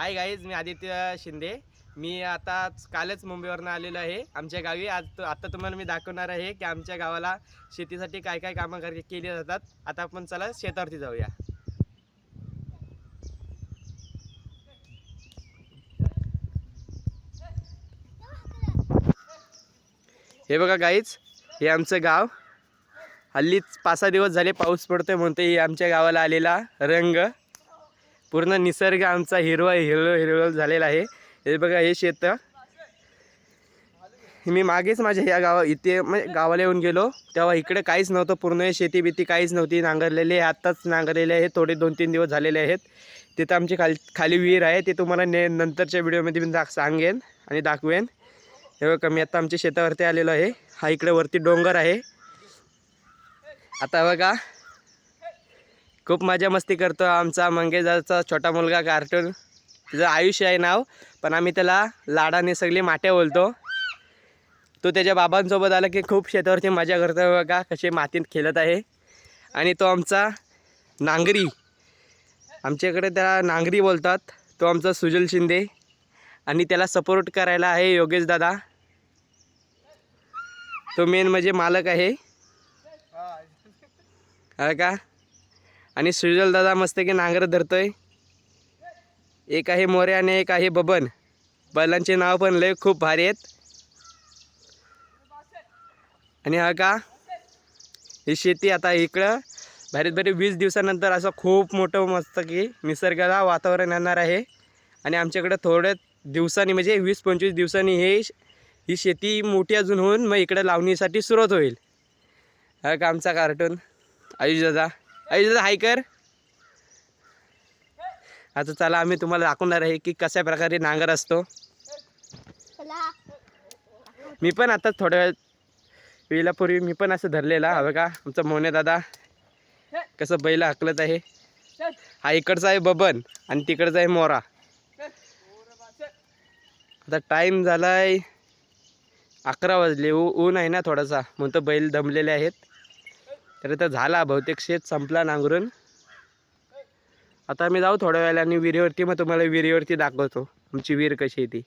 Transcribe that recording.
Hi guys, मी आदित्य शिंदे. मी आता कालच मुंबईवरून आलेलो आहे आमच्या गावी. आता तुम्हाला मी दाखवणार आहे की आमच्या गावाला शेतीसाठी काय काय कामं केली जातात. आता आपण चला शेतावरती जाऊया. हे बघा गाईज, हे आमचं गाव. हल्लीच 5-6 दिवस झाले पाऊस पडतोय म्हणते. हे आमच्या गावाला आलेला रंग, पूर्ण निसर्ग आमचा हिरवळ झालेला आहे. हे बघा, हे शेत मी मागेच माझ्या ह्या इथे म्हणजे गावाला येऊन गेलो तेव्हा इकडे काहीच नव्हतं. पूर्ण शेती बिती काहीच नव्हती. नांगरलेले आत्ताच नांगरलेले आहे, थोडे 2-3 दिवस झालेले आहेत. तिथं आमची खाली विहीर आहे. ते तुम्हाला नंतरच्या व्हिडिओमध्ये मी सांगेन आणि दाखवेन. हे बघा, मी आता आमच्या शेतावरती आलेलो आहे. हा इकडे वरती डोंगर आहे. आता बघा, खूप मजा मस्ती करतो आमचा मंगेशचा छोटा मुलगा कार्टून. तिचं आयुष्य आहे नाव, पण आम्ही त्याला लाडाने सगळी माट्या बोलतो. तो त्याच्या बाबांसोबत आला की खूप शेतावरती मजा करतो. बघा कसे मातीत खेळत आहे. आणि तो आमचा नांगरी, आमच्याकडे त्याला नांगरी बोलतात. तो आमचा सुजल शिंदे. आणि त्याला सपोर्ट करायला आहे योगेश दादा. तो मेन म्हणजे मालक आहे, हा का. आणि सुजल दादा मस्त की नांगर धरतोय. एक आहे मोरे आणि एक आहे बबन. बैलांचे नाव पण लय खूप भारी आहेत. आणि हा का, ही शेती आता इकडं भारी 20 दिवसानंतर असं खूप मोठं मस्त की निसर्गाला वातावरण येणार आहे. आणि आमच्याकडे थोड्या दिवसांनी म्हणजे 20-25 दिवसांनी ही शेती मोठी अजून होऊन मग इकडे लावणीसाठी सुरुवात होईल. हा का आमचा कार्टून आयुष दादा. हाय कर. आता चला, आम्ही तुम्हाला दाखवणार आहे की कशा प्रकारे नांगर असतो. मी पण आता थोड्या वेळापूर्वी मी पण असं धरलेला. हवं का आमचा मोने दादा कसं बैल हाकलत आहे. हा इकडचा आहे बबन आणि तिकडचा आहे मोरा. आता टाईम झालाय 11 वाजले. ऊन आहे ना थोडासा, म्हणतो बैल दमलेले आहेत. तर इथं झाला बहुतेक शेत संपला नांगरून. आता आम्ही जाऊ थोड्या वेळाने विहिरीवरती. मग तुम्हाला विहिरीवरती दाखवतो आमची विहीर कशी आहे ती.